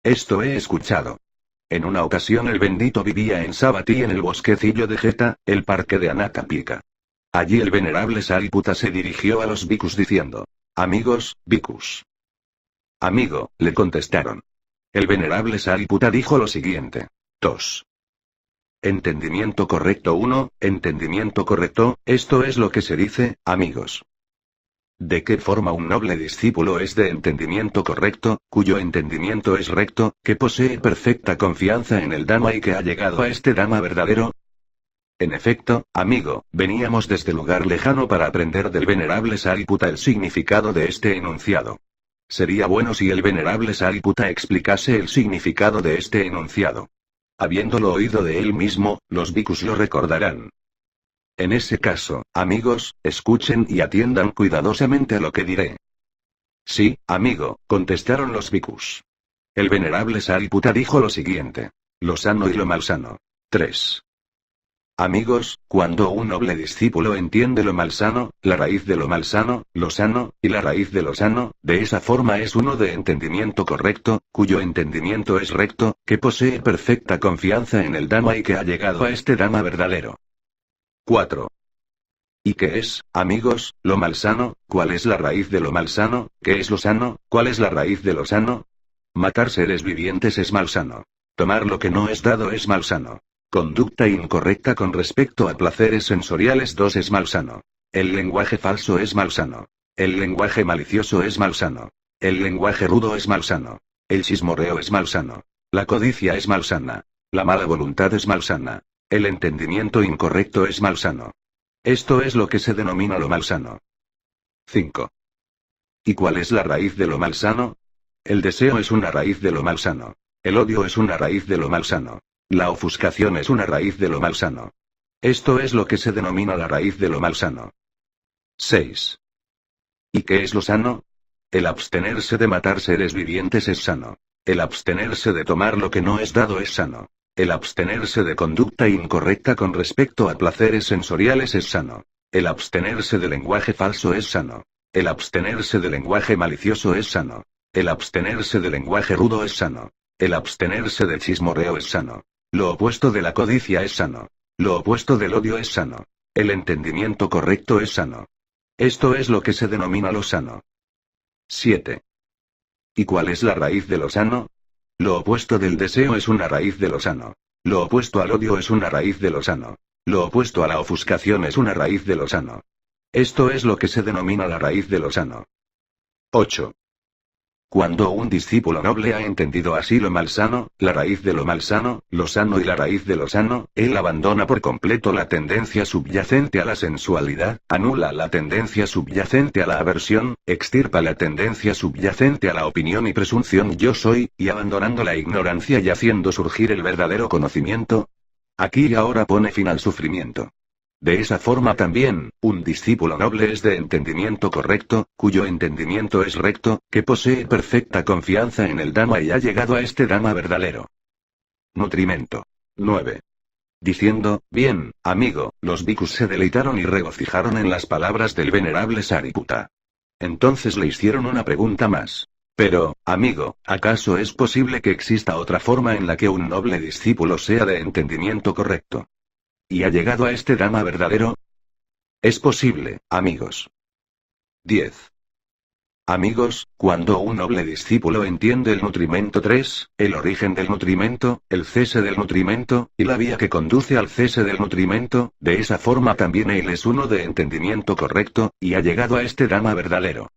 Esto he escuchado. En una ocasión el bendito vivía en Sabatí en el bosquecillo de Geta, el parque de Anatapika. Allí el venerable Sariputta se dirigió a los bhikkhus diciendo: Amigos, bhikkhus. Amigo, le contestaron. El venerable Sariputta dijo lo siguiente. 2. Entendimiento correcto 1, entendimiento correcto, esto es lo que se dice, amigos. ¿De qué forma un noble discípulo es de entendimiento correcto, cuyo entendimiento es recto, que posee perfecta confianza en el Dhamma y que ha llegado a este Dhamma verdadero? En efecto, amigo, veníamos desde lugar lejano para aprender del venerable Sariputta el significado de este enunciado. Sería bueno si el venerable Sariputta explicase el significado de este enunciado. Habiéndolo oído de él mismo, los bhikkhus lo recordarán. En ese caso, amigos, escuchen y atiendan cuidadosamente a lo que diré. Sí, amigo, contestaron los bhikkhus. El venerable Sariputta dijo lo siguiente. Lo sano y lo malsano. 3. Amigos, cuando un noble discípulo entiende lo malsano, la raíz de lo malsano, lo sano, y la raíz de lo sano, de esa forma es uno de entendimiento correcto, cuyo entendimiento es recto, que posee perfecta confianza en el Dhamma y que ha llegado a este Dhamma verdadero. 4. ¿Y qué es, amigos, lo malsano? ¿Cuál es la raíz de lo malsano? ¿Qué es lo sano? ¿Cuál es la raíz de lo sano? Matar seres vivientes es malsano. Tomar lo que no es dado es malsano. Conducta incorrecta con respecto a placeres sensoriales 2 es malsano. El lenguaje falso es malsano. El lenguaje malicioso es malsano. El lenguaje rudo es malsano. El chismorreo es malsano. La codicia es malsana. La mala voluntad es malsana. El entendimiento incorrecto es malsano. Esto es lo que se denomina lo malsano. 5. ¿Y cuál es la raíz de lo malsano? El deseo es una raíz de lo malsano. El odio es una raíz de lo malsano. La ofuscación es una raíz de lo malsano. Esto es lo que se denomina la raíz de lo malsano. 6. ¿Y qué es lo sano? El abstenerse de matar seres vivientes es sano. El abstenerse de tomar lo que no es dado es sano. El abstenerse de conducta incorrecta con respecto a placeres sensoriales es sano. El abstenerse de lenguaje falso es sano. El abstenerse de lenguaje malicioso es sano. El abstenerse de lenguaje rudo es sano. El abstenerse del chismorreo es sano. Lo opuesto de la codicia es sano. Lo opuesto del odio es sano. El entendimiento correcto es sano. Esto es lo que se denomina lo sano. 7. ¿Y cuál es la raíz de lo sano? Lo opuesto del deseo es una raíz de lo sano. Lo opuesto al odio es una raíz de lo sano. Lo opuesto a la ofuscación es una raíz de lo sano. Esto es lo que se denomina la raíz de lo sano. 8. Cuando un discípulo noble ha entendido así lo malsano, la raíz de lo malsano, lo sano y la raíz de lo sano, él abandona por completo la tendencia subyacente a la sensualidad, anula la tendencia subyacente a la aversión, extirpa la tendencia subyacente a la opinión y presunción yo soy, y abandonando la ignorancia y haciendo surgir el verdadero conocimiento, aquí y ahora pone fin al sufrimiento. De esa forma también, un discípulo noble es de entendimiento correcto, cuyo entendimiento es recto, que posee perfecta confianza en el Dhamma y ha llegado a este Dhamma verdadero. Nutrimento. 9. Diciendo, bien, amigo, los bhikkhus se deleitaron y regocijaron en las palabras del venerable Sariputta. Entonces le hicieron una pregunta más. Pero, amigo, ¿acaso es posible que exista otra forma en la que un noble discípulo sea de entendimiento correcto? ¿Y ha llegado a este Dhamma verdadero? Es posible, amigos. 10. Amigos, cuando un noble discípulo entiende el nutrimento 3, el origen del nutrimento, el cese del nutrimento, y la vía que conduce al cese del nutrimento, de esa forma también él es uno de entendimiento correcto, y ha llegado a este Dhamma verdadero.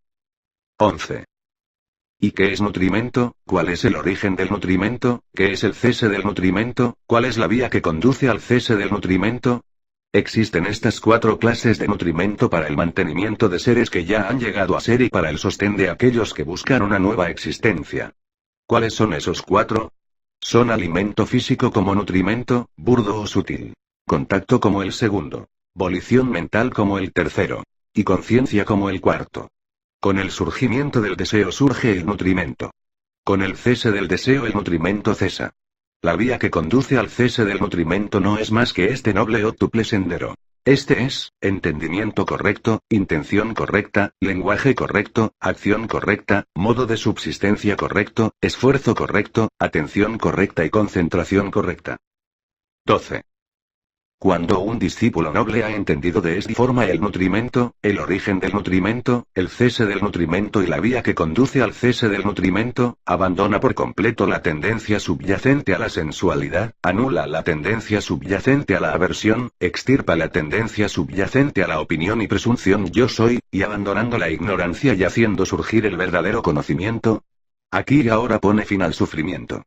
11. ¿Y qué es nutrimento? ¿Cuál es el origen del nutrimento? ¿Qué es el cese del nutrimento? ¿Cuál es la vía que conduce al cese del nutrimento? Existen estas 4 clases de nutrimento para el mantenimiento de seres que ya han llegado a ser y para el sostén de aquellos que buscan una nueva existencia. ¿Cuáles son esos 4? Son alimento físico como nutrimento, burdo o sutil. Contacto como el segundo. Volición mental como el tercero. Y conciencia como el cuarto. Con el surgimiento del deseo surge el nutrimento. Con el cese del deseo el nutrimento cesa. La vía que conduce al cese del nutrimento no es más que este noble ótuple sendero. Este es, entendimiento correcto, intención correcta, lenguaje correcto, acción correcta, modo de subsistencia correcto, esfuerzo correcto, atención correcta y concentración correcta. 12. Cuando un discípulo noble ha entendido de esta forma el nutrimento, el origen del nutrimento, el cese del nutrimento y la vía que conduce al cese del nutrimento, abandona por completo la tendencia subyacente a la sensualidad, anula la tendencia subyacente a la aversión, extirpa la tendencia subyacente a la opinión y presunción yo soy, y abandonando la ignorancia y haciendo surgir el verdadero conocimiento, aquí y ahora pone fin al sufrimiento.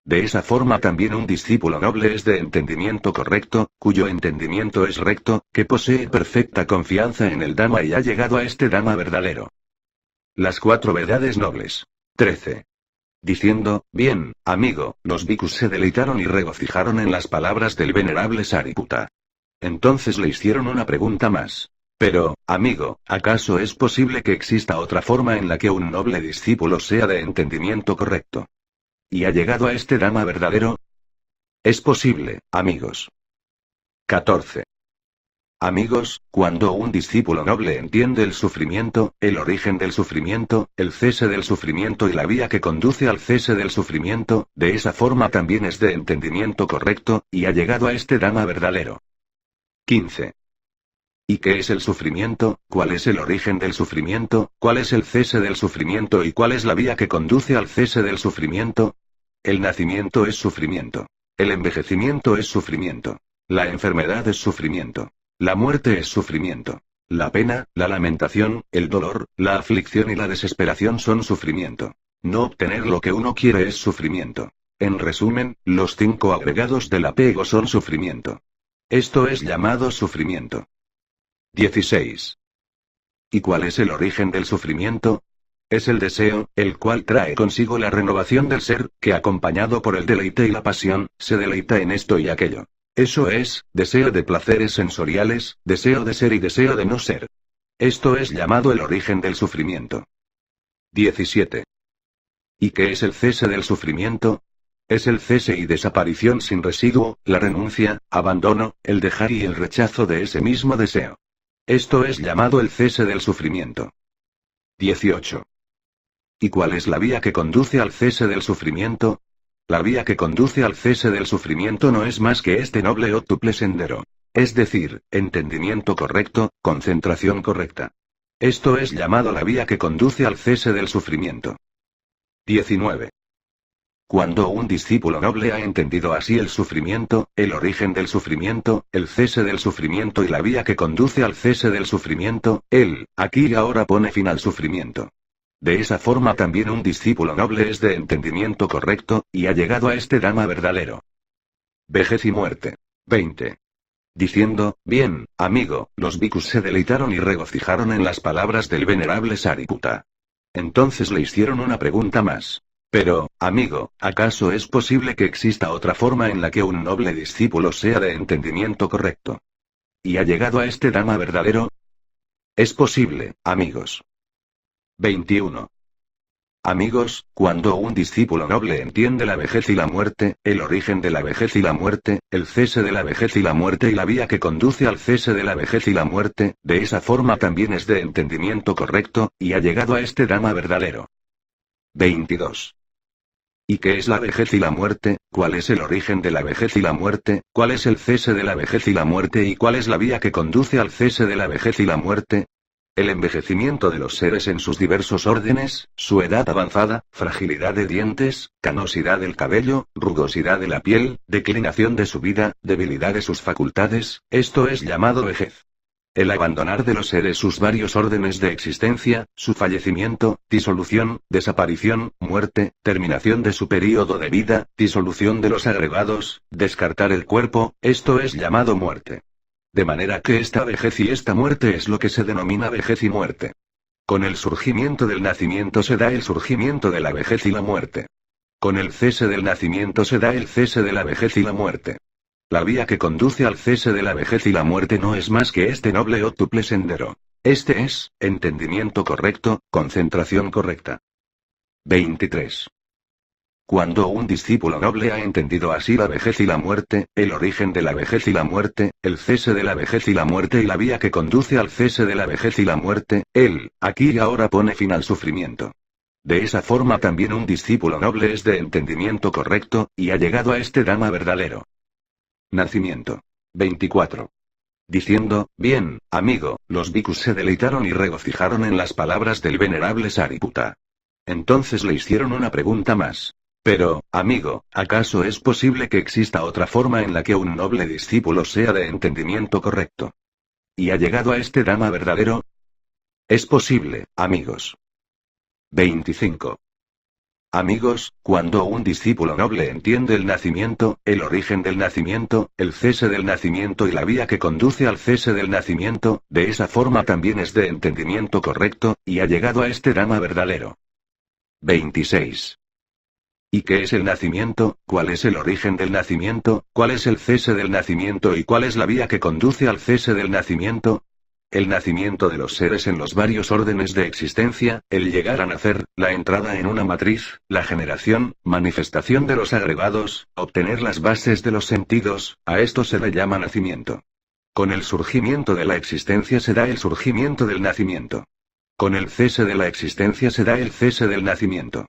De esa forma también un discípulo noble es de entendimiento correcto, cuyo entendimiento es recto, que posee perfecta confianza en el Dhamma y ha llegado a este Dhamma verdadero. Las 4 verdades nobles. 13. Diciendo, bien, amigo, los bhikkhus se deleitaron y regocijaron en las palabras del venerable Sariputta. Entonces le hicieron una pregunta más. Pero, amigo, ¿acaso es posible que exista otra forma en la que un noble discípulo sea de entendimiento correcto? ¿Y ha llegado a este Dhamma verdadero? Es posible, amigos. 14. Amigos, cuando un discípulo noble entiende el sufrimiento, el origen del sufrimiento, el cese del sufrimiento y la vía que conduce al cese del sufrimiento, de esa forma también es de entendimiento correcto, y ha llegado a este Dhamma verdadero. 15. ¿Y qué es el sufrimiento? ¿Cuál es el origen del sufrimiento? ¿Cuál es el cese del sufrimiento y cuál es la vía que conduce al cese del sufrimiento? El nacimiento es sufrimiento. El envejecimiento es sufrimiento. La enfermedad es sufrimiento. La muerte es sufrimiento. La pena, la lamentación, el dolor, la aflicción y la desesperación son sufrimiento. No obtener lo que uno quiere es sufrimiento. En resumen, los 5 agregados del apego son sufrimiento. Esto es llamado sufrimiento. 16. ¿Y cuál es el origen del sufrimiento? Es el deseo, el cual trae consigo la renovación del ser, que acompañado por el deleite y la pasión, se deleita en esto y aquello. Eso es, deseo de placeres sensoriales, deseo de ser y deseo de no ser. Esto es llamado el origen del sufrimiento. 17. ¿Y qué es el cese del sufrimiento? Es el cese y desaparición sin residuo, la renuncia, abandono, el dejar y el rechazo de ese mismo deseo. Esto es llamado el cese del sufrimiento. 18. ¿Y cuál es la vía que conduce al cese del sufrimiento? La vía que conduce al cese del sufrimiento no es más que este noble ótuple sendero. Es decir, entendimiento correcto, concentración correcta. Esto es llamado la vía que conduce al cese del sufrimiento. 19. Cuando un discípulo noble ha entendido así el sufrimiento, el origen del sufrimiento, el cese del sufrimiento y la vía que conduce al cese del sufrimiento, él, aquí y ahora pone fin al sufrimiento. De esa forma también un discípulo noble es de entendimiento correcto, y ha llegado a este Dhamma verdadero. Vejez y muerte. 20. Diciendo, bien, amigo, los bhikkhus se deleitaron y regocijaron en las palabras del venerable Sariputta. Entonces le hicieron una pregunta más. Pero, amigo, ¿acaso es posible que exista otra forma en la que un noble discípulo sea de entendimiento correcto? ¿Y ha llegado a este Dhamma verdadero? Es posible, amigos. 21. Amigos, cuando un discípulo noble entiende la vejez y la muerte, el origen de la vejez y la muerte, el cese de la vejez y la muerte y la vía que conduce al cese de la vejez y la muerte, de esa forma también es de entendimiento correcto, y ha llegado a este Dhamma verdadero. 22. ¿Y qué es la vejez y la muerte? ¿Cuál es el origen de la vejez y la muerte? ¿Cuál es el cese de la vejez y la muerte? ¿Y cuál es la vía que conduce al cese de la vejez y la muerte? El envejecimiento de los seres en sus diversos órdenes, su edad avanzada, fragilidad de dientes, canosidad del cabello, rugosidad de la piel, declinación de su vida, debilidad de sus facultades, esto es llamado vejez. El abandonar de los seres sus varios órdenes de existencia, su fallecimiento, disolución, desaparición, muerte, terminación de su período de vida, disolución de los agregados, descartar el cuerpo, esto es llamado muerte. De manera que esta vejez y esta muerte es lo que se denomina vejez y muerte. Con el surgimiento del nacimiento se da el surgimiento de la vejez y la muerte. Con el cese del nacimiento se da el cese de la vejez y la muerte. La vía que conduce al cese de la vejez y la muerte no es más que este noble ótuple sendero. Este es, entendimiento correcto, concentración correcta. 23. Cuando un discípulo noble ha entendido así la vejez y la muerte, el origen de la vejez y la muerte, el cese de la vejez y la muerte y la vía que conduce al cese de la vejez y la muerte, él, aquí y ahora pone fin al sufrimiento. De esa forma también un discípulo noble es de entendimiento correcto, y ha llegado a este Dhamma verdadero. Nacimiento. 24. Diciendo, bien, amigo, los bhikkhus se deleitaron y regocijaron en las palabras del venerable Sariputta. Entonces le hicieron una pregunta más. Pero, amigo, ¿acaso es posible que exista otra forma en la que un noble discípulo sea de entendimiento correcto? ¿Y ha llegado a este Dhamma verdadero? Es posible, amigos. 25. Amigos, cuando un discípulo noble entiende el nacimiento, el origen del nacimiento, el cese del nacimiento y la vía que conduce al cese del nacimiento, de esa forma también es de entendimiento correcto, y ha llegado a este Dhamma verdadero. 26. ¿Y qué es el nacimiento? ¿Cuál es el origen del nacimiento? ¿Cuál es el cese del nacimiento y cuál es la vía que conduce al cese del nacimiento? El nacimiento de los seres en los varios órdenes de existencia, el llegar a nacer, la entrada en una matriz, la generación, manifestación de los agregados, obtener las bases de los sentidos, a esto se le llama nacimiento. Con el surgimiento de la existencia se da el surgimiento del nacimiento. Con el cese de la existencia se da el cese del nacimiento.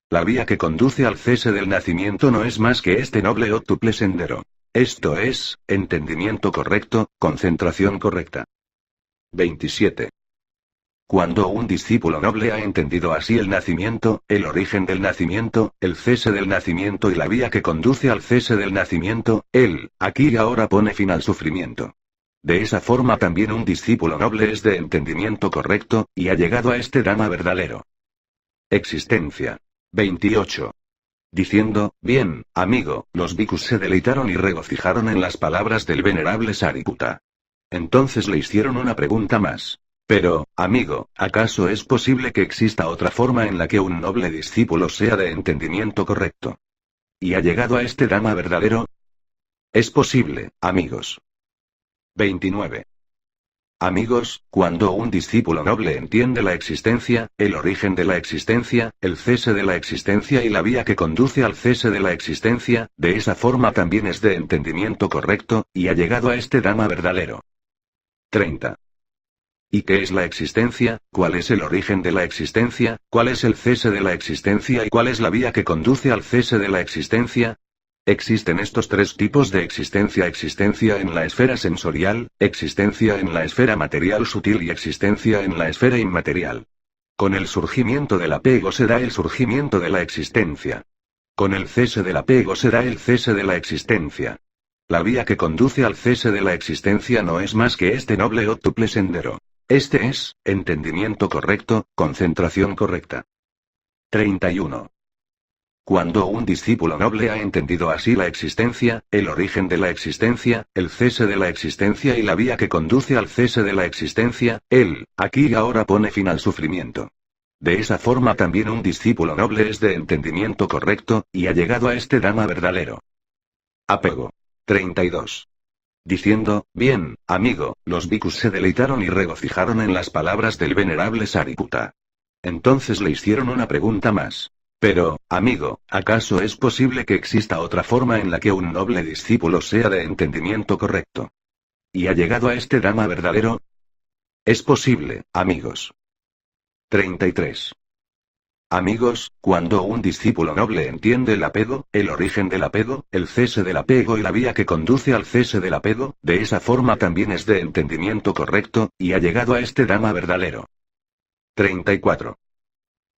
La vía que conduce al cese del nacimiento no es más que este noble óctuple sendero. Esto es, entendimiento correcto, concentración correcta. 27. Cuando un discípulo noble ha entendido así el nacimiento, el origen del nacimiento, el cese del nacimiento y la vía que conduce al cese del nacimiento, él, aquí y ahora pone fin al sufrimiento. De esa forma también un discípulo noble es de entendimiento correcto, y ha llegado a este Dhamma verdadero. Existencia. 28. Diciendo, bien, amigo, los bhikkhus se deleitaron y regocijaron en las palabras del venerable Sariputta. Entonces le hicieron una pregunta más. Pero, amigo, ¿acaso es posible que exista otra forma en la que un noble discípulo sea de entendimiento correcto? ¿Y ha llegado a este Dhamma verdadero? Es posible, amigos. 29. Amigos, cuando un discípulo noble entiende la existencia, el origen de la existencia, el cese de la existencia y la vía que conduce al cese de la existencia, de esa forma también es de entendimiento correcto, y ha llegado a este Dhamma verdadero. 30. ¿Y qué es la existencia? ¿Cuál es el origen de la existencia? ¿Cuál es el cese de la existencia y cuál es la vía que conduce al cese de la existencia? Existen estos tres tipos de existencia: existencia en la esfera sensorial, existencia en la esfera material sutil y existencia en la esfera inmaterial. Con el surgimiento del apego se da el surgimiento de la existencia. Con el cese del apego se da el cese de la existencia. La vía que conduce al cese de la existencia no es más que este noble óctuple sendero. Este es, entendimiento correcto, concentración correcta. 31. Cuando un discípulo noble ha entendido así la existencia, el origen de la existencia, el cese de la existencia y la vía que conduce al cese de la existencia, él, aquí y ahora pone fin al sufrimiento. De esa forma también un discípulo noble es de entendimiento correcto, y ha llegado a este Dhamma verdadero. Apego. 32. Diciendo, bien, amigo, los bhikkhus se deleitaron y regocijaron en las palabras del venerable Sariputta. Entonces le hicieron una pregunta más. Pero, amigo, ¿acaso es posible que exista otra forma en la que un noble discípulo sea de entendimiento correcto? ¿Y ha llegado a este Dhamma verdadero? Es posible, amigos. 33. Amigos, cuando un discípulo noble entiende el apego, el origen del apego, el cese del apego y la vía que conduce al cese del apego, de esa forma también es de entendimiento correcto, y ha llegado a este Dhamma verdadero. 34.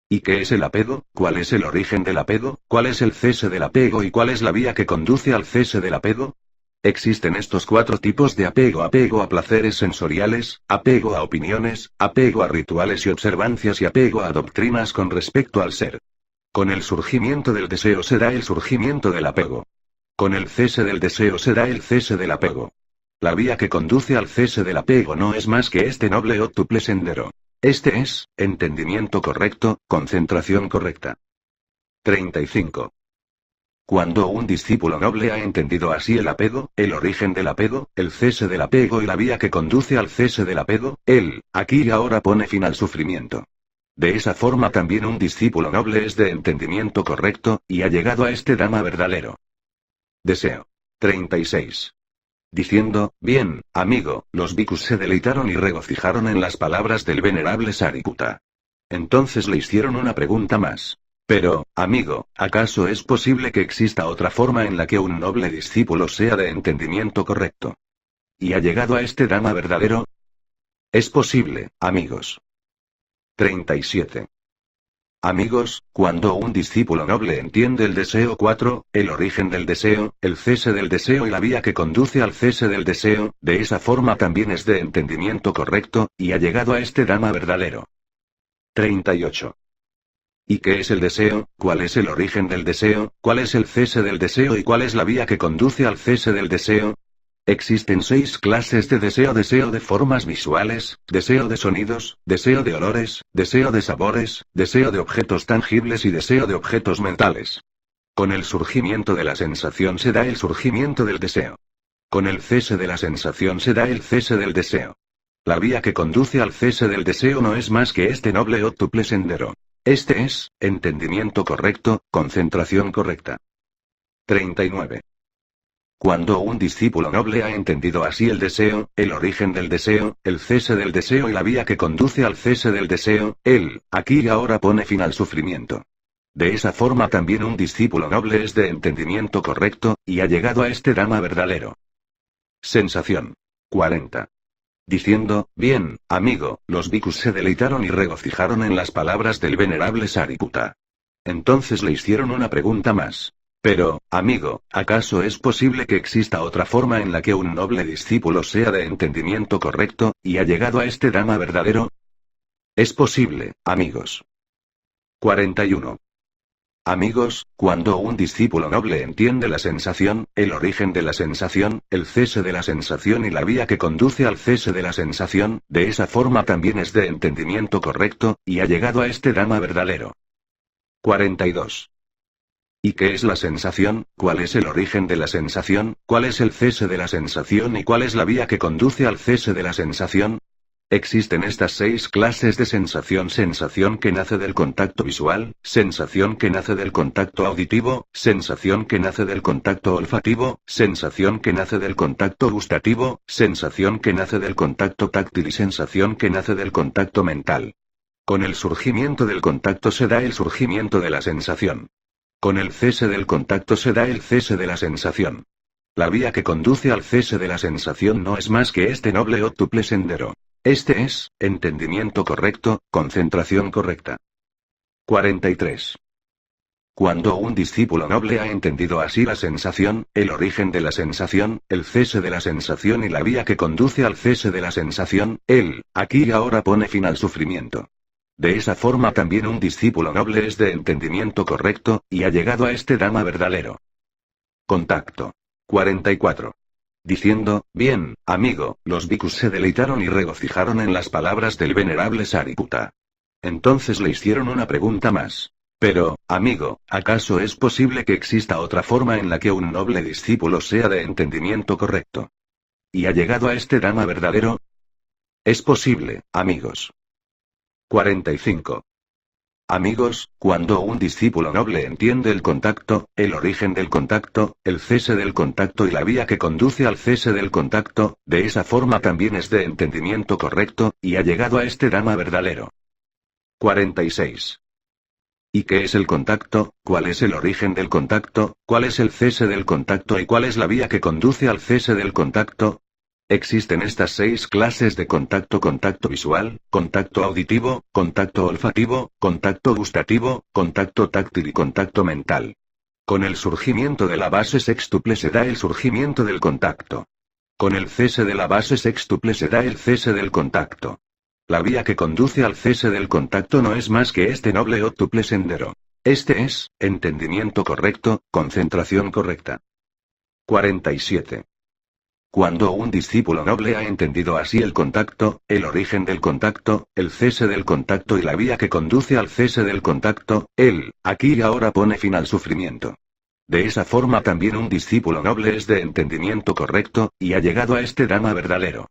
¿Y qué es el apego? ¿Cuál es el origen del apego? ¿Cuál es el cese del apego y cuál es la vía que conduce al cese del apego? Existen estos cuatro tipos de apego: apego a placeres sensoriales, apego a opiniones, apego a rituales y observancias y apego a doctrinas con respecto al ser. Con el surgimiento del deseo se da el surgimiento del apego. Con el cese del deseo se da el cese del apego. La vía que conduce al cese del apego no es más que este noble óctuple sendero. Este es, entendimiento correcto, concentración correcta. 35. Cuando un discípulo noble ha entendido así el apego, el origen del apego, el cese del apego y la vía que conduce al cese del apego, él, aquí y ahora pone fin al sufrimiento. De esa forma también un discípulo noble es de entendimiento correcto, y ha llegado a este Dhamma verdadero. Deseo. 36. Diciendo, bien, amigo, los bhikkhus se deleitaron y regocijaron en las palabras del venerable Sariputta. Entonces le hicieron una pregunta más. Pero, amigo, ¿acaso es posible que exista otra forma en la que un noble discípulo sea de entendimiento correcto? ¿Y ha llegado a este Dhamma verdadero? Es posible, amigos. 37. Amigos, cuando un discípulo noble entiende el deseo 4, el origen del deseo, el cese del deseo y la vía que conduce al cese del deseo, de esa forma también es de entendimiento correcto, y ha llegado a este Dhamma verdadero. 38. ¿Y qué es el deseo? ¿Cuál es el origen del deseo? ¿Cuál es el cese del deseo y cuál es la vía que conduce al cese del deseo? Existen 6 clases de deseo: deseo de formas visuales, deseo de sonidos, deseo de olores, deseo de sabores, deseo de objetos tangibles y deseo de objetos mentales. Con el surgimiento de la sensación se da el surgimiento del deseo. Con el cese de la sensación se da el cese del deseo. La vía que conduce al cese del deseo no es más que este noble óctuple sendero. Este es, entendimiento correcto, concentración correcta. 39. Cuando un discípulo noble ha entendido así el deseo, el origen del deseo, el cese del deseo y la vía que conduce al cese del deseo, él, aquí y ahora pone fin al sufrimiento. De esa forma también un discípulo noble es de entendimiento correcto, y ha llegado a este Dhamma verdadero. Sensación. 40. Diciendo, bien, amigo, los bhikkhus se deleitaron y regocijaron en las palabras del venerable Sariputta. Entonces le hicieron una pregunta más. Pero, amigo, ¿acaso es posible que exista otra forma en la que un noble discípulo sea de entendimiento correcto, y ha llegado a este Dhamma verdadero? Es posible, amigos. 41. Amigos, cuando un discípulo noble entiende la sensación, el origen de la sensación, el cese de la sensación y la vía que conduce al cese de la sensación, de esa forma también es de entendimiento correcto, y ha llegado a este Dhamma verdadero. 42. ¿Y qué es la sensación? ¿Cuál es el origen de la sensación? ¿Cuál es el cese de la sensación y cuál es la vía que conduce al cese de la sensación? Existen estas 6 clases de sensación: sensación que nace del contacto visual, sensación que nace del contacto auditivo, sensación que nace del contacto olfativo, sensación que nace del contacto gustativo, sensación que nace del contacto táctil y sensación que nace del contacto mental. Con el surgimiento del contacto se da el surgimiento de la sensación. Con el cese del contacto se da el cese de la sensación. La vía que conduce al cese de la sensación no es más que este noble óctuple sendero. Este es, entendimiento correcto, concentración correcta. 43. Cuando un discípulo noble ha entendido así la sensación, el origen de la sensación, el cese de la sensación y la vía que conduce al cese de la sensación, él, aquí y ahora pone fin al sufrimiento. De esa forma también un discípulo noble es de entendimiento correcto, y ha llegado a este Dhamma verdadero. Contacto. 44. Diciendo, bien, amigo, los bhikkhus se deleitaron y regocijaron en las palabras del venerable Sariputta. Entonces le hicieron una pregunta más. Pero, amigo, ¿acaso es posible que exista otra forma en la que un noble discípulo sea de entendimiento correcto? ¿Y ha llegado a este Dhamma verdadero? Es posible, amigos. 45. Amigos, cuando un discípulo noble entiende el contacto, el origen del contacto, el cese del contacto y la vía que conduce al cese del contacto, de esa forma también es de entendimiento correcto, y ha llegado a este Dhamma verdadero. 46. ¿Y qué es el contacto? ¿Cuál es el origen del contacto? ¿Cuál es el cese del contacto y cuál es la vía que conduce al cese del contacto? Existen estas 6 clases de contacto: contacto visual, contacto auditivo, contacto olfativo, contacto gustativo, contacto táctil y contacto mental. Con el surgimiento de la base sextuple se da el surgimiento del contacto. Con el cese de la base sextuple se da el cese del contacto. La vía que conduce al cese del contacto no es más que este noble óctuple sendero. Este es, entendimiento correcto, concentración correcta. 47. Cuando un discípulo noble ha entendido así el contacto, el origen del contacto, el cese del contacto y la vía que conduce al cese del contacto, él, aquí y ahora pone fin al sufrimiento. De esa forma también un discípulo noble es de entendimiento correcto, y ha llegado a este Dhamma verdadero.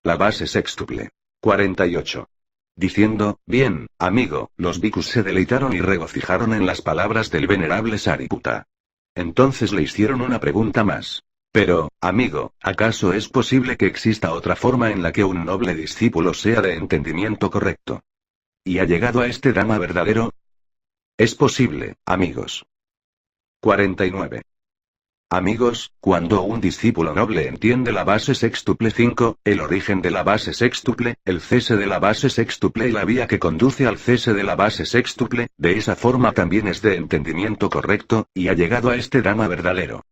La base sextuple. 48. Diciendo, bien, amigo, los bhikkhus se deleitaron y regocijaron en las palabras del venerable Sariputta. Entonces le hicieron una pregunta más. Pero, amigo, ¿acaso es posible que exista otra forma en la que un noble discípulo sea de entendimiento correcto? ¿Y ha llegado a este Dhamma verdadero? Es posible, amigos. 49. Amigos, cuando un discípulo noble entiende la base sextuple 5, el origen de la base sextuple, el cese de la base sextuple y la vía que conduce al cese de la base sextuple, de esa forma también es de entendimiento correcto, y ha llegado a este Dhamma verdadero.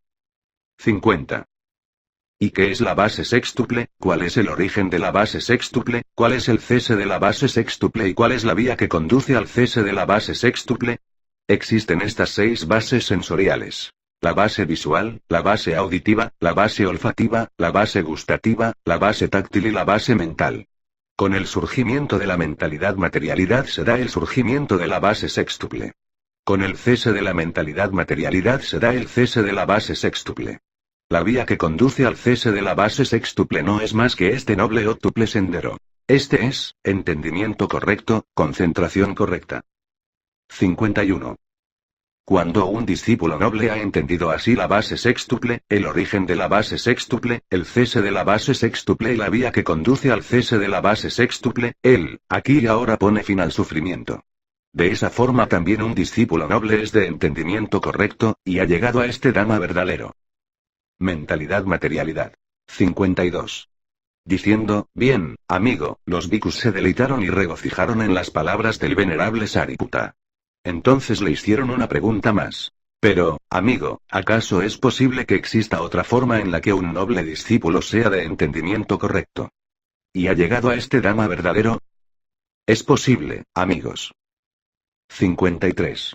50. ¿Y qué es la base sextuple? ¿Cuál es el origen de la base sextuple? ¿Cuál es el cese de la base sextuple y cuál es la vía que conduce al cese de la base sextuple? Existen estas 6 bases sensoriales. La base visual, la base auditiva, la base olfativa, la base gustativa, la base táctil y la base mental. Con el surgimiento de la mentalidad materialidad se da el surgimiento de la base sextuple. Con el cese de la mentalidad materialidad se da el cese de la base sextuple. La vía que conduce al cese de la base sextuple no es más que este noble octuple sendero. Este es, entendimiento correcto, concentración correcta. 51. Cuando un discípulo noble ha entendido así la base sextuple, el origen de la base sextuple, el cese de la base sextuple y la vía que conduce al cese de la base sextuple, él, aquí y ahora pone fin al sufrimiento. De esa forma también un discípulo noble es de entendimiento correcto, y ha llegado a este Dhamma verdadero. Mentalidad materialidad. 52. Diciendo, bien, amigo, los bhikkhus se deleitaron y regocijaron en las palabras del venerable Sariputta. Entonces le hicieron una pregunta más. Pero, amigo, ¿acaso es posible que exista otra forma en la que un noble discípulo sea de entendimiento correcto? ¿Y ha llegado a este Dhamma verdadero? Es posible, amigos. 53.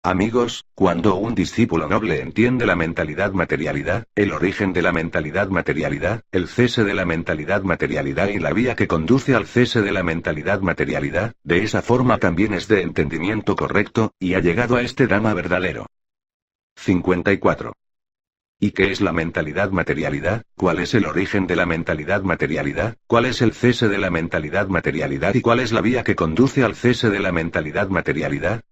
Amigos, cuando un discípulo noble entiende la mentalidad materialidad, el origen de la mentalidad materialidad, el cese de la mentalidad materialidad y la vía que conduce al cese de la mentalidad materialidad, de esa forma también es de entendimiento correcto, y ha llegado a este Dhamma verdadero. 54. ¿Y qué es la mentalidad materialidad? ¿Cuál es el origen de la mentalidad materialidad? ¿Cuál es el cese de la mentalidad materialidad y cuál es la vía que conduce al cese de la mentalidad materialidad?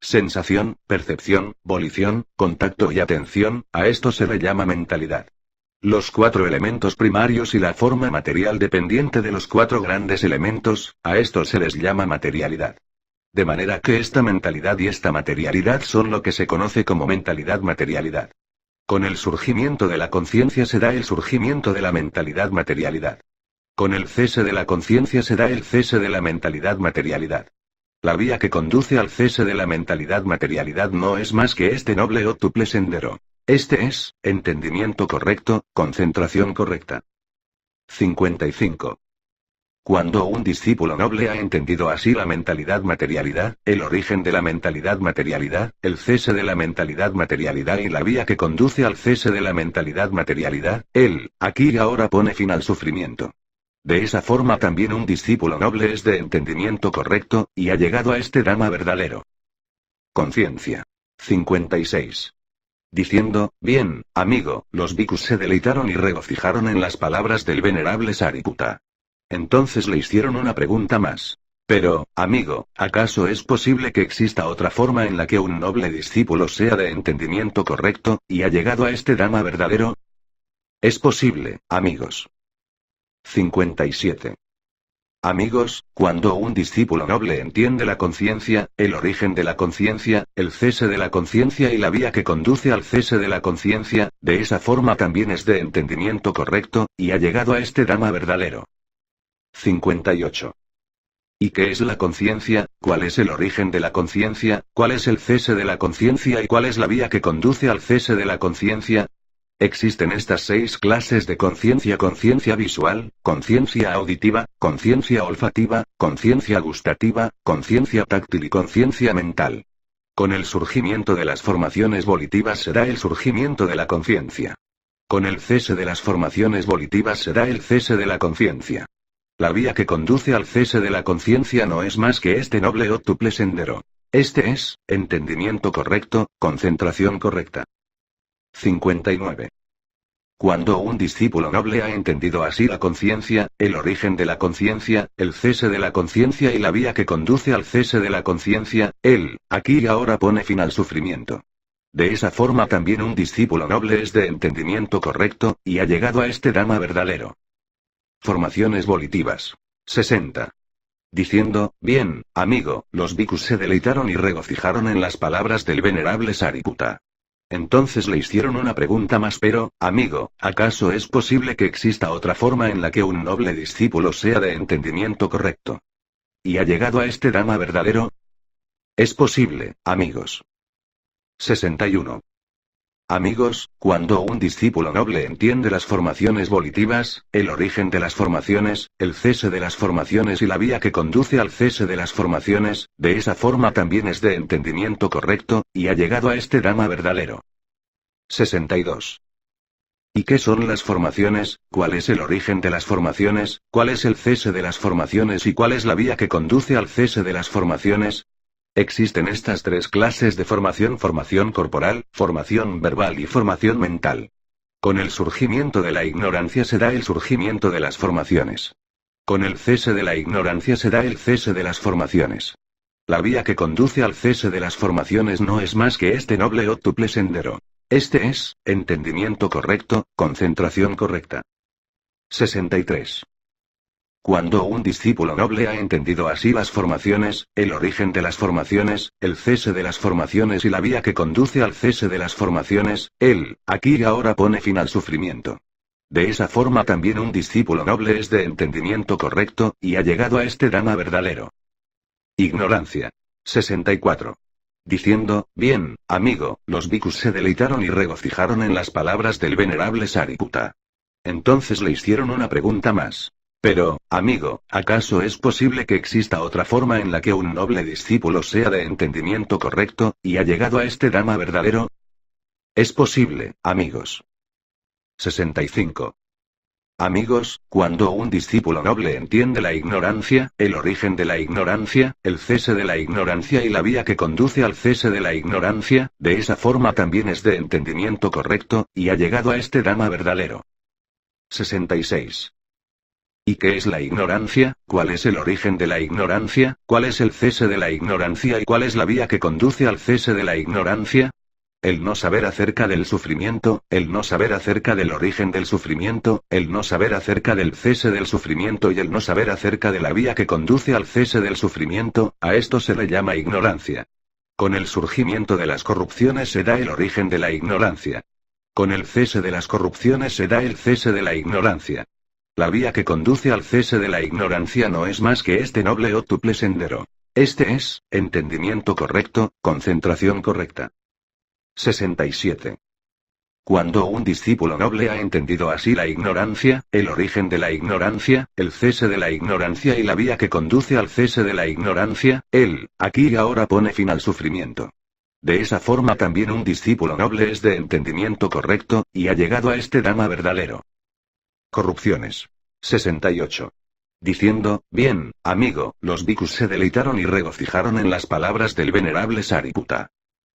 Sensación, percepción, volición, contacto y atención, a esto se le llama mentalidad. Los 4 elementos primarios y la forma material dependiente de los 4 grandes elementos, a esto se les llama materialidad. De manera que esta mentalidad y esta materialidad son lo que se conoce como mentalidad materialidad. Con el surgimiento de la conciencia se da el surgimiento de la mentalidad materialidad. Con el cese de la conciencia se da el cese de la mentalidad materialidad. La vía que conduce al cese de la mentalidad materialidad no es más que este noble octuple sendero. Este es, entendimiento correcto, concentración correcta. 55. Cuando un discípulo noble ha entendido así la mentalidad materialidad, el origen de la mentalidad materialidad, el cese de la mentalidad materialidad y la vía que conduce al cese de la mentalidad materialidad, él, aquí y ahora pone fin al sufrimiento. De esa forma también un discípulo noble es de entendimiento correcto, y ha llegado a este Dhamma verdadero. Conciencia. 56. Diciendo, bien, amigo, los bhikkhus se deleitaron y regocijaron en las palabras del venerable Sariputta. Entonces le hicieron una pregunta más. Pero, amigo, ¿acaso es posible que exista otra forma en la que un noble discípulo sea de entendimiento correcto, y ha llegado a este Dhamma verdadero? Es posible, amigos. 57. Amigos, cuando un discípulo noble entiende la conciencia, el origen de la conciencia, el cese de la conciencia y la vía que conduce al cese de la conciencia, de esa forma también es de entendimiento correcto, y ha llegado a este Dhamma verdadero. 58. ¿Y qué es la conciencia? ¿Cuál es el origen de la conciencia? ¿Cuál es el cese de la conciencia y cuál es la vía que conduce al cese de la conciencia? Existen estas 6 clases de conciencia: conciencia visual, conciencia auditiva, conciencia olfativa, conciencia gustativa, conciencia táctil y conciencia mental. Con el surgimiento de las formaciones volitivas se da el surgimiento de la conciencia. Con el cese de las formaciones volitivas se da el cese de la conciencia. La vía que conduce al cese de la conciencia no es más que este noble octuple sendero. Este es, entendimiento correcto, concentración correcta. 59. Cuando un discípulo noble ha entendido así la conciencia, el origen de la conciencia, el cese de la conciencia y la vía que conduce al cese de la conciencia, él, aquí y ahora pone fin al sufrimiento. De esa forma también un discípulo noble es de entendimiento correcto, y ha llegado a este Dhamma verdadero. Formaciones volitivas. 60. Diciendo, bien, amigo, los bhikkhus se deleitaron y regocijaron en las palabras del venerable Sariputta. Entonces le hicieron una pregunta más, pero, amigo, ¿acaso es posible que exista otra forma en la que un noble discípulo sea de entendimiento correcto? ¿Y ha llegado a este Dhamma verdadero? Es posible, amigos. 61. Amigos, cuando un discípulo noble entiende las formaciones volitivas, el origen de las formaciones, el cese de las formaciones y la vía que conduce al cese de las formaciones, de esa forma también es de entendimiento correcto, y ha llegado a este Dhamma verdadero. 62. ¿Y qué son las formaciones? ¿Cuál es el origen de las formaciones? ¿Cuál es el cese de las formaciones y cuál es la vía que conduce al cese de las formaciones? Existen estas tres clases de formación: formación corporal, formación verbal y formación mental. Con el surgimiento de la ignorancia se da el surgimiento de las formaciones. Con el cese de la ignorancia se da el cese de las formaciones. La vía que conduce al cese de las formaciones no es más que este noble óctuple sendero. Este es, entendimiento correcto, concentración correcta. 63. Cuando un discípulo noble ha entendido así las formaciones, el origen de las formaciones, el cese de las formaciones y la vía que conduce al cese de las formaciones, él, aquí y ahora pone fin al sufrimiento. De esa forma también un discípulo noble es de entendimiento correcto, y ha llegado a este Dhamma verdadero. Ignorancia. 64. Diciendo, bien, amigo, los bhikkhus se deleitaron y regocijaron en las palabras del venerable Sariputta. Entonces le hicieron una pregunta más. Pero, amigo, ¿acaso es posible que exista otra forma en la que un noble discípulo sea de entendimiento correcto, y ha llegado a este Dhamma verdadero? Es posible, amigos. 65. Amigos, cuando un discípulo noble entiende la ignorancia, el origen de la ignorancia, el cese de la ignorancia y la vía que conduce al cese de la ignorancia, de esa forma también es de entendimiento correcto, y ha llegado a este Dhamma verdadero. 66. ¿Y qué es la ignorancia? ¿Cuál es el origen de la ignorancia? ¿Cuál es el cese de la ignorancia y cuál es la vía que conduce al cese de la ignorancia? El no saber acerca del sufrimiento, el no saber acerca del origen del sufrimiento, el no saber acerca del cese del sufrimiento y el no saber acerca de la vía que conduce al cese del sufrimiento, a esto se le llama ignorancia. Con el surgimiento de las corrupciones se da el origen de la ignorancia. Con el cese de las corrupciones se da el cese de la ignorancia. La vía que conduce al cese de la ignorancia no es más que este noble óctuple sendero. Este es, entendimiento correcto, concentración correcta. 67. Cuando un discípulo noble ha entendido así la ignorancia, el origen de la ignorancia, el cese de la ignorancia y la vía que conduce al cese de la ignorancia, él, aquí y ahora pone fin al sufrimiento. De esa forma también un discípulo noble es de entendimiento correcto, y ha llegado a este Dhamma verdadero. Corrupciones. 68. Diciendo, bien, amigo, los bhikkhus se deleitaron y regocijaron en las palabras del venerable Sariputta.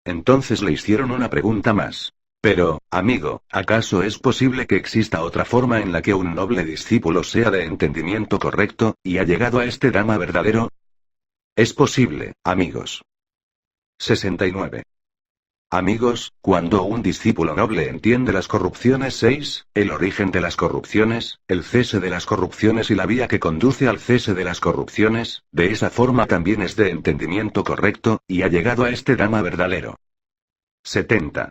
Entonces le hicieron una pregunta más. Pero, amigo, ¿acaso es posible que exista otra forma en la que un noble discípulo sea de entendimiento correcto, y ha llegado a este Dhamma verdadero? Es posible, amigos. 69. Amigos, cuando un discípulo noble entiende las corrupciones 6, el origen de las corrupciones, el cese de las corrupciones y la vía que conduce al cese de las corrupciones, de esa forma también es de entendimiento correcto, y ha llegado a este Dhamma verdadero. 70.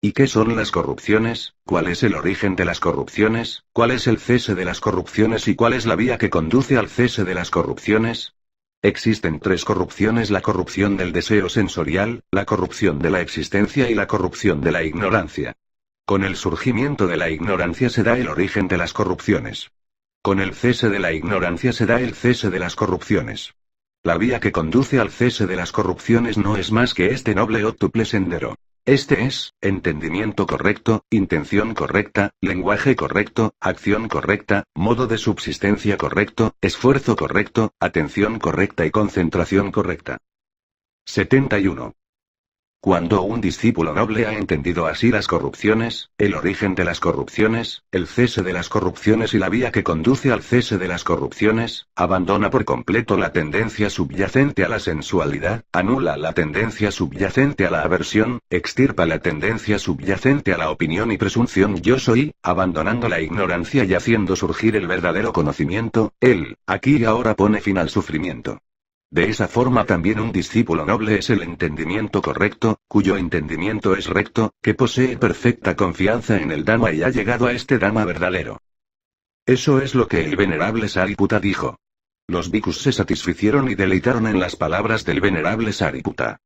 ¿Y qué son las corrupciones? ¿Cuál es el origen de las corrupciones? ¿Cuál es el cese de las corrupciones y cuál es la vía que conduce al cese de las corrupciones? Existen tres corrupciones: la corrupción del deseo sensorial, la corrupción de la existencia y la corrupción de la ignorancia. Con el surgimiento de la ignorancia se da el origen de las corrupciones. Con el cese de la ignorancia se da el cese de las corrupciones. La vía que conduce al cese de las corrupciones no es más que este noble óctuple sendero. Este es, entendimiento correcto, intención correcta, lenguaje correcto, acción correcta, modo de subsistencia correcto, esfuerzo correcto, atención correcta y concentración correcta. 71. Cuando un discípulo noble ha entendido así las corrupciones, el origen de las corrupciones, el cese de las corrupciones y la vía que conduce al cese de las corrupciones, abandona por completo la tendencia subyacente a la sensualidad, anula la tendencia subyacente a la aversión, extirpa la tendencia subyacente a la opinión y presunción yo soy, abandonando la ignorancia y haciendo surgir el verdadero conocimiento, él, aquí y ahora pone fin al sufrimiento. De esa forma también un discípulo noble es el entendimiento correcto, cuyo entendimiento es recto, que posee perfecta confianza en el Dhamma y ha llegado a este Dhamma verdadero. Eso es lo que el venerable Sariputta dijo. Los bhikkhus se satisficieron y deleitaron en las palabras del venerable Sariputta.